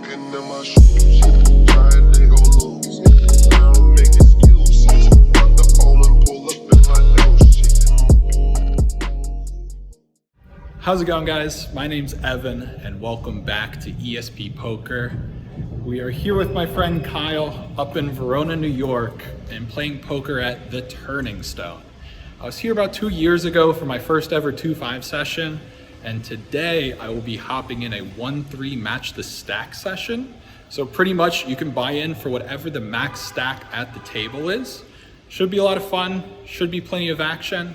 Walking in my shoes, trying to go lose. I don't make excuses. Fuck the pole and pull up in my nose. How's it going, guys? My name's Evan, and welcome back to ESP Poker. We are here with my friend Kyle up in Verona, New York, and playing poker at the Turning Stone. I was here about 2 years ago for my first ever 2-5 session, and today I will be hopping in a 1-3 match the stack session. So pretty much you can buy in for whatever the max stack at the table is. Should be a lot of fun, should be plenty of action.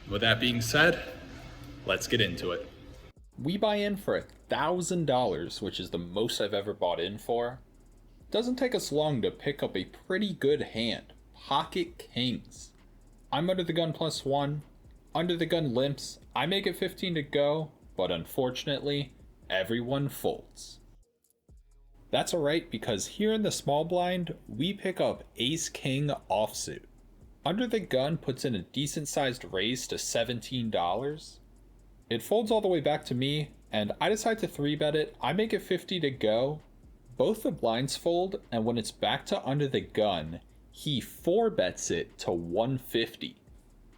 With that being said, let's get into it. We buy in for $1,000, which is the most I've ever bought in for. Doesn't take us long to pick up a pretty good hand, pocket kings. I'm under the gun +1, under the gun limps, I make it 15 to go, but unfortunately, everyone folds. That's alright, because here in the small blind, we pick up ace-king offsuit. Under the gun puts in a decent sized raise to $17. It folds all the way back to me, and I decide to 3-bet it. I make it 50 to go. Both the blinds fold, and when it's back to under the gun, he 4-bets it to 150.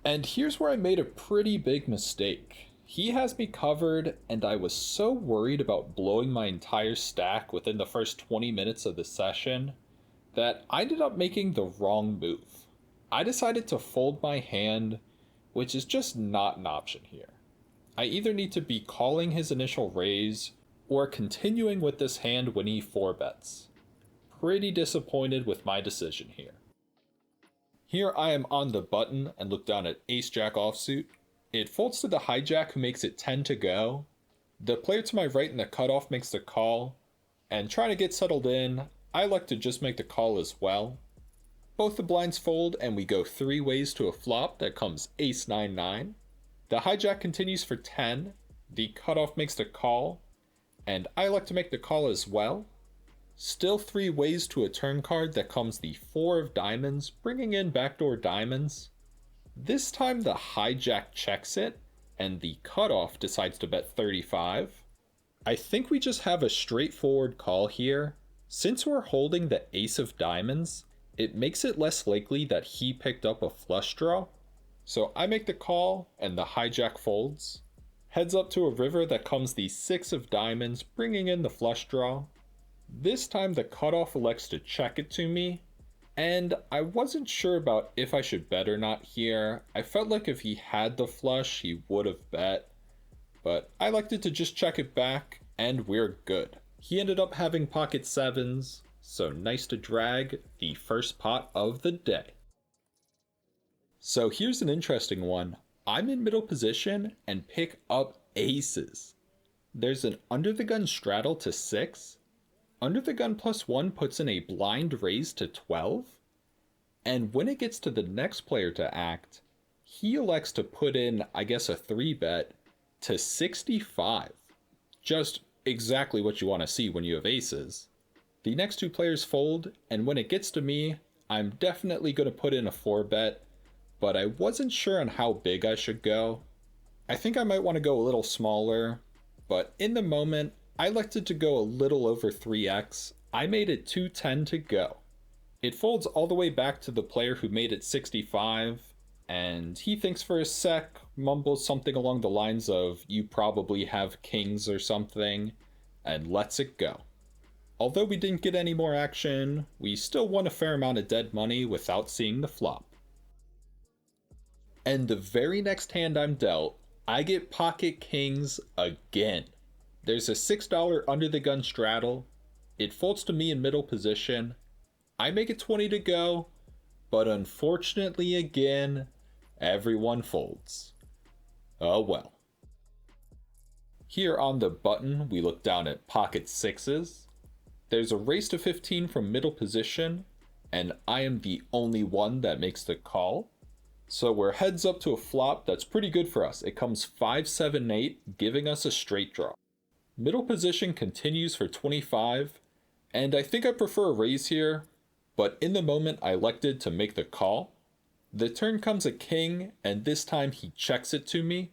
And here's where I made a pretty big mistake. He has me covered, and I was so worried about blowing my entire stack within the first 20 minutes of the session that I ended up making the wrong move. I decided to fold my hand, which is just not an option here. I either need to be calling his initial raise or continuing with this hand when he 4-bets. Pretty disappointed with my decision here. Here I am on the button and look down at ace-jack offsuit. It folds to the hijack, who makes it 10 to go. The player to my right in the cutoff makes the call, and trying to get settled in, I elect to just make the call as well. Both the blinds fold and we go 3 ways to a flop that comes ace-9-9. The hijack continues for 10, the cutoff makes the call, and I elect to make the call as well. Still 3 ways to a turn card that comes the 4 of diamonds, bringing in backdoor diamonds. This time the hijack checks it, and the cutoff decides to bet 35. I think we just have a straightforward call here. Since we're holding the ace of diamonds, it makes it less likely that he picked up a flush draw. So I make the call, and the hijack folds. Heads up to a river that comes the 6 of diamonds, bringing in the flush draw. This time the cutoff elects to check it to me, and I wasn't sure about if I should bet or not here. I felt like if he had the flush, he would have bet, but I elected to just check it back, and we're good. He ended up having pocket 7s, so nice to drag the first pot of the day. So here's an interesting one. I'm in middle position and pick up aces. There's an under the gun straddle to 6. Under the gun +1 puts in a blind raise to 12. And when it gets to the next player to act, he elects to put in, I guess, a 3-bet to 65. Just exactly what you want to see when you have aces. The next 2 players fold, and when it gets to me, I'm definitely going to put in a 4-bet, but I wasn't sure on how big I should go. I think I might want to go a little smaller, but in the moment, I elected to go a little over 3x. I made it 210 to go. It folds all the way back to the player who made it 65, and he thinks for a sec, mumbles something along the lines of, "You probably have kings" or something, and lets it go. Although we didn't get any more action, we still won a fair amount of dead money without seeing the flop. And the very next hand I'm dealt, I get pocket kings again. There's a $6 under the gun straddle. It folds to me in middle position. I make it 20 to go, but unfortunately again, everyone folds. Oh well. Here on the button, we look down at pocket 6s. There's a raise to 15 from middle position, and I am the only one that makes the call. So we're heads up to a flop that's pretty good for us. It comes 5-7-8, giving us a straight draw. Middle position continues for 25, and I think I prefer a raise here, but in the moment I elected to make the call. The turn comes a king, and this time he checks it to me.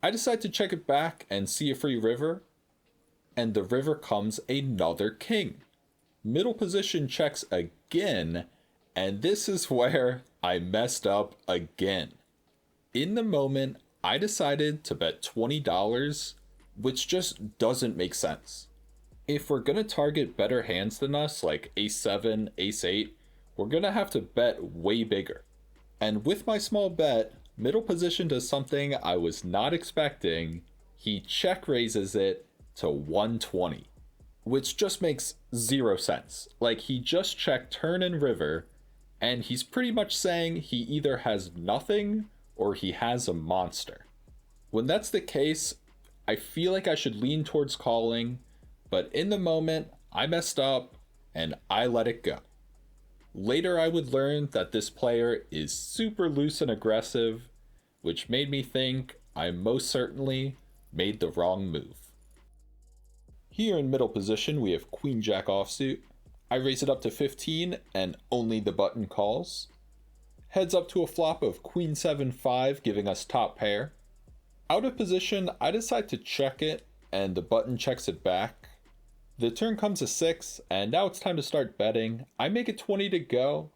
I decide to check it back and see a free river, and the river comes another king. Middle position checks again, and this is where I messed up again. In the moment, I decided to bet $20, which just doesn't make sense. If we're gonna target better hands than us, like ace-7, ace-8, we're gonna have to bet way bigger. And with my small bet, middle position does something I was not expecting. He check raises it to 120, which just makes zero sense. Like, he just checked turn and river, and he's pretty much saying he either has nothing or he has a monster. When that's the case, I feel like I should lean towards calling, but in the moment, I messed up and I let it go. Later, I would learn that this player is super loose and aggressive, which made me think I most certainly made the wrong move. Here in middle position, we have Queen Jack offsuit. I raise it up to 15 and only the button calls. Heads up to a flop of Queen 7-5, giving us top pair. Out of position, I decide to check it, and the button checks it back. The turn comes a 6, and now it's time to start betting. I make it 20 to go,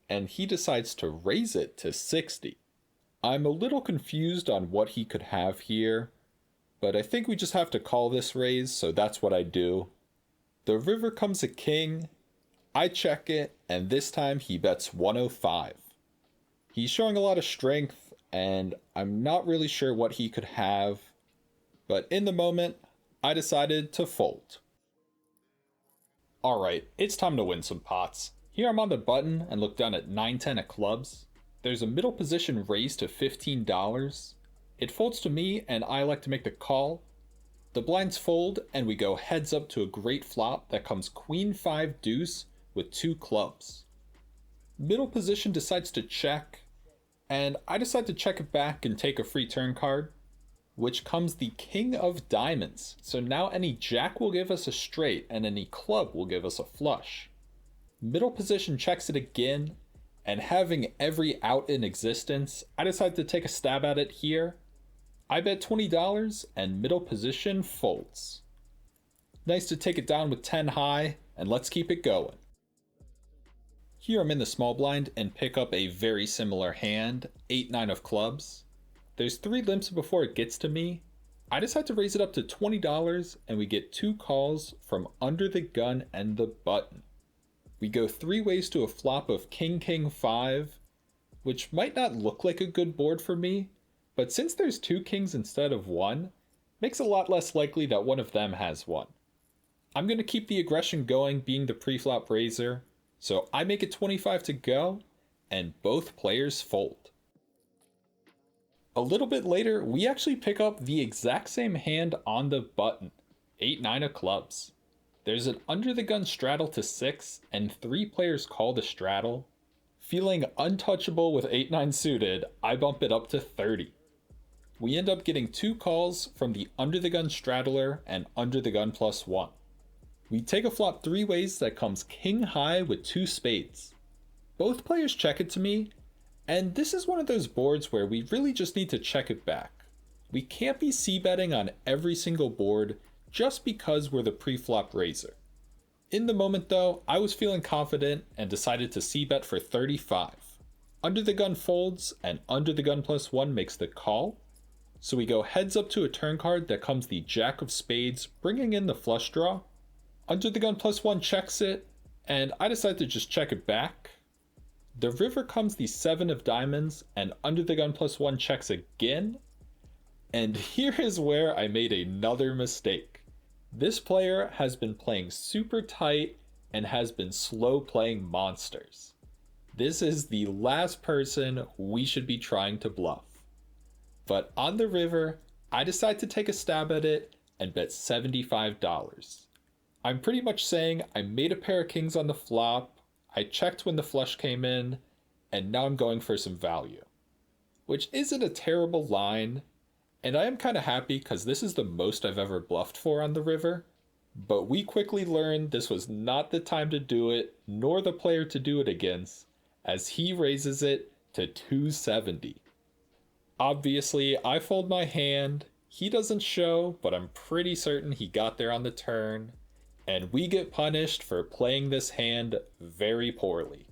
and he decides to raise it to 60. I'm a little confused on what he could have here, but I think we just have to call this raise, so that's what I do. The river comes a king. I check it, and this time he bets 105. He's showing a lot of strength, and I'm not really sure what he could have, but in the moment, I decided to fold. Alright, it's time to win some pots. Here I'm on the button and look down at 9-10 of clubs. There's a middle position raise to $15. It folds to me, and I like to make the call. The blinds fold, and we go heads up to a great flop that comes Queen 5 deuce with 2 clubs. Middle position decides to check, and I decide to check it back and take a free turn card, which comes the King of Diamonds. So now any jack will give us a straight, and any club will give us a flush. Middle position checks it again, and having every out in existence, I decide to take a stab at it here. I bet $20, and middle position folds. Nice to take it down with 10 high, and let's keep it going. Here I'm in the small blind and pick up a very similar hand, 8-9 of clubs. There's 3 limps before it gets to me. I decide to raise it up to $20, and we get 2 calls from under the gun and the button. We go 3 ways to a flop of King King 5, which might not look like a good board for me, but since there's 2 kings instead of 1, makes a lot less likely that one of them has one. I'm going to keep the aggression going, being the pre-flop raiser, so I make it 25 to go, and both players fold. A little bit later, we actually pick up the exact same hand on the button, 8-9 of clubs. There's an under the gun straddle to 6, and 3 players call the straddle. Feeling untouchable with 8-9 suited, I bump it up to 30. We end up getting 2 calls from the under the gun straddler and under the gun +1. We take a flop 3 ways that comes king high with 2 spades. Both players check it to me, and this is one of those boards where we really just need to check it back. We can't be c-betting on every single board just because we're the pre-flop raiser. In the moment though, I was feeling confident and decided to c-bet for 35. Under the gun folds, and under the gun +1 makes the call. So we go heads up to a turn card that comes the jack of spades, bringing in the flush draw. Under the gun +1 checks it, and I decide to just check it back. The river comes the 7 of diamonds, and under the gun +1 checks again. And here is where I made another mistake. This player has been playing super tight and has been slow playing monsters. This is the last person we should be trying to bluff. But on the river, I decide to take a stab at it and bet $75. I'm pretty much saying I made a pair of kings on the flop, I checked when the flush came in, and now I'm going for some value. Which isn't a terrible line, and I am kind of happy because this is the most I've ever bluffed for on the river, but we quickly learned this was not the time to do it, nor the player to do it against, as he raises it to 270. Obviously, I fold my hand, He doesn't show, but I'm pretty certain he got there on the turn, and we get punished for playing this hand very poorly.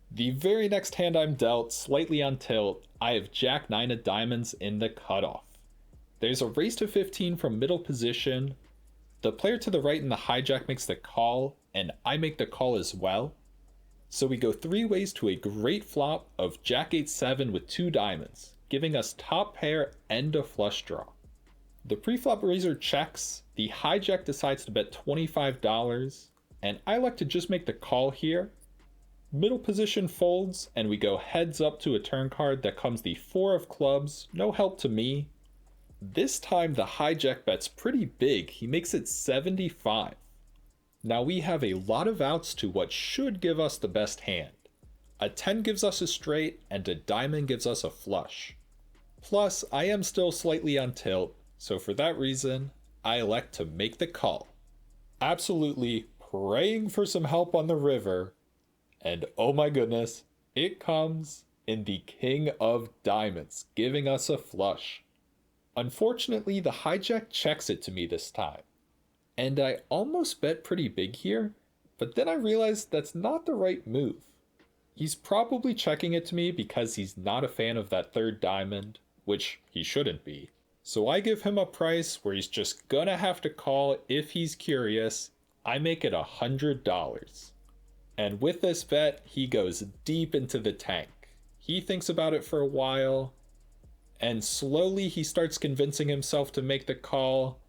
The very next hand I'm dealt, slightly on tilt, I have Jack 9 of diamonds in the cutoff. There's a raise to 15 from middle position. The player to the right in the hijack makes the call, and I make the call as well. So we go 3 ways to a great flop of Jack 8-7 with 2 diamonds, giving us top pair and a flush draw. The pre-flop raiser checks, the hijack decides to bet $25, and I like to just make the call here. Middle position folds, and we go heads up to a turn card that comes the 4 of clubs, no help to me. This time the hijack bets pretty big, he makes it 75. Now we have a lot of outs to what should give us the best hand. A 10 gives us a straight, and a diamond gives us a flush. Plus, I am still slightly on tilt, so for that reason, I elect to make the call. Absolutely praying for some help on the river, and oh my goodness, it comes in the king of diamonds, giving us a flush. Unfortunately, the hijack checks it to me this time, and I almost bet pretty big here, but then I realized that's not the right move. He's probably checking it to me because he's not a fan of that third diamond, which he shouldn't be. So I give him a price where he's just gonna have to call if he's curious. I make it $100. And with this bet, he goes deep into the tank. He thinks about it for a while, and slowly he starts convincing himself to make the call.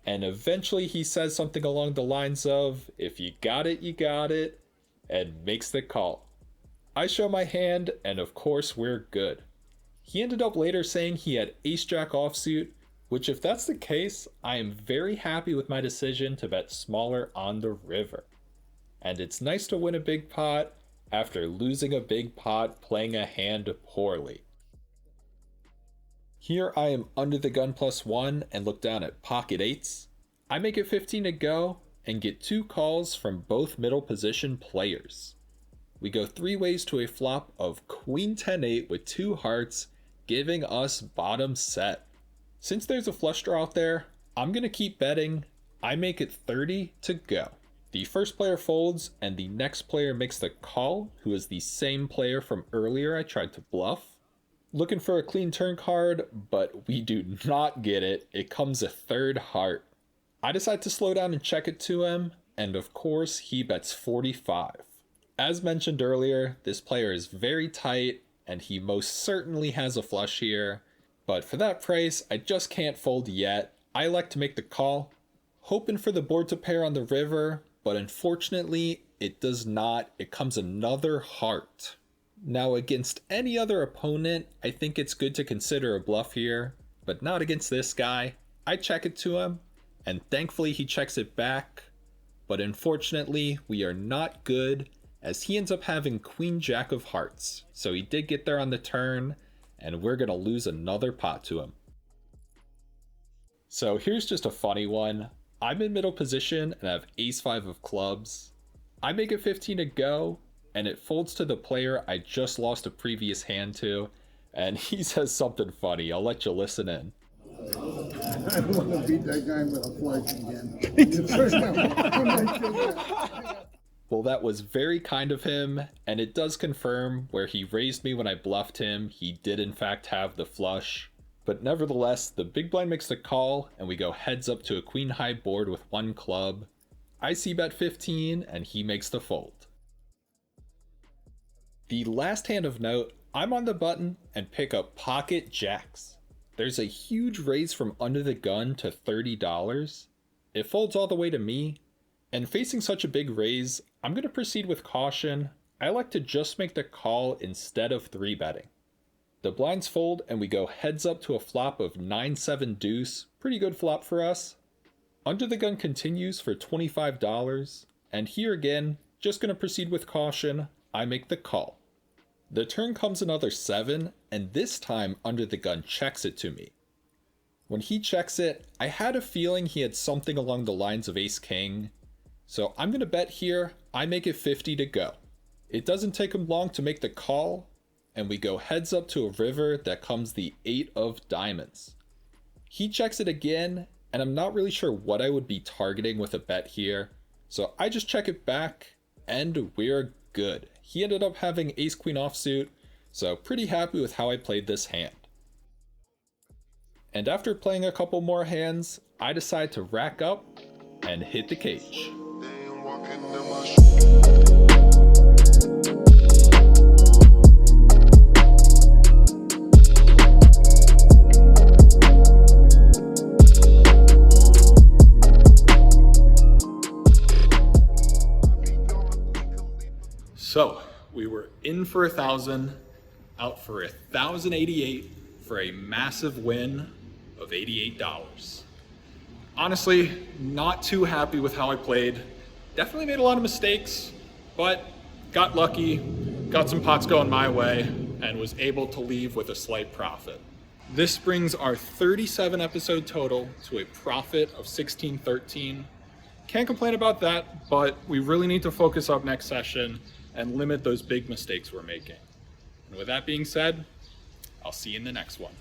And eventually he says something along the lines of, if you got it, you got it, and makes the call. I show my hand, and of course we're good. He ended up later saying he had ace-jack offsuit, which if that's the case, I am very happy with my decision to bet smaller on the river. And it's nice to win a big pot after losing a big pot playing a hand poorly. Here I am under the gun +1 and look down at pocket eights. I make it 15 to go and get 2 calls from both middle position players. We go 3 ways to a flop of queen 10-8 with 2 hearts, giving us bottom set. Since there's a flush draw out there, I'm gonna keep betting. I make it 30 to go. The first player folds and the next player makes the call, who is the same player from earlier I tried to bluff. Looking for a clean turn card, but we do not get it. It comes a third heart. I decide to slow down and check it to him, and of course he bets 45. As mentioned earlier, this player is very tight, and he most certainly has a flush here. But for that price, I just can't fold yet. I elect to make the call, hoping for the board to pair on the river, but unfortunately, it does not. It comes another heart. Now, against any other opponent, I think it's good to consider a bluff here, but not against this guy. I check it to him, and thankfully he checks it back. But unfortunately, we are not good, as he ends up having queen jack of hearts. So he did get there on the turn, and we're gonna lose another pot to him. So here's just a funny one. I'm in middle position and I have ace-5 of clubs. I make it 15 to go, and it folds to the player I just lost a previous hand to, and he says something funny. I'll let you listen in. I want to beat that guy with a flush again. The first time I did that. Well, that was very kind of him, and it does confirm where he raised me when I bluffed him. He did in fact have the flush. But nevertheless, the big blind makes the call, and we go heads up to a queen high board with 1 club. I see bet 15, and he makes the fold. The last hand of note, I'm on the button and pick up pocket jacks. There's a huge raise from under the gun to $30. It folds all the way to me, and facing such a big raise, I'm going to proceed with caution. I like to just make the call instead of 3-betting. The blinds fold and we go heads up to a flop of 9-7 deuce, pretty good flop for us. Under the gun continues for $25, and here again, just going to proceed with caution. I make the call. The turn comes another 7, and this time under the gun checks it to me. When he checks it, I had a feeling he had something along the lines of ace-king, so I'm going to bet here. I make it 50 to go. It doesn't take him long to make the call, and we go heads up to a river that comes the 8 of diamonds. He checks it again, and I'm not really sure what I would be targeting with a bet here, so I just check it back, and we're good. He ended up having ace queen offsuit, so pretty happy with how I played this hand. And after playing a couple more hands, I decide to rack up and hit the cage. They ain't walking in my shoes. So we were in for 1,000, out for 1,088 for a massive win of $88. Honestly, not too happy with how I played. Definitely made a lot of mistakes, but got lucky, got some pots going my way, and was able to leave with a slight profit. This brings our 37 episode total to a profit of $16.13. Can't complain about that, but we really need to focus up next session and limit those big mistakes we're making. And with that being said, I'll see you in the next one.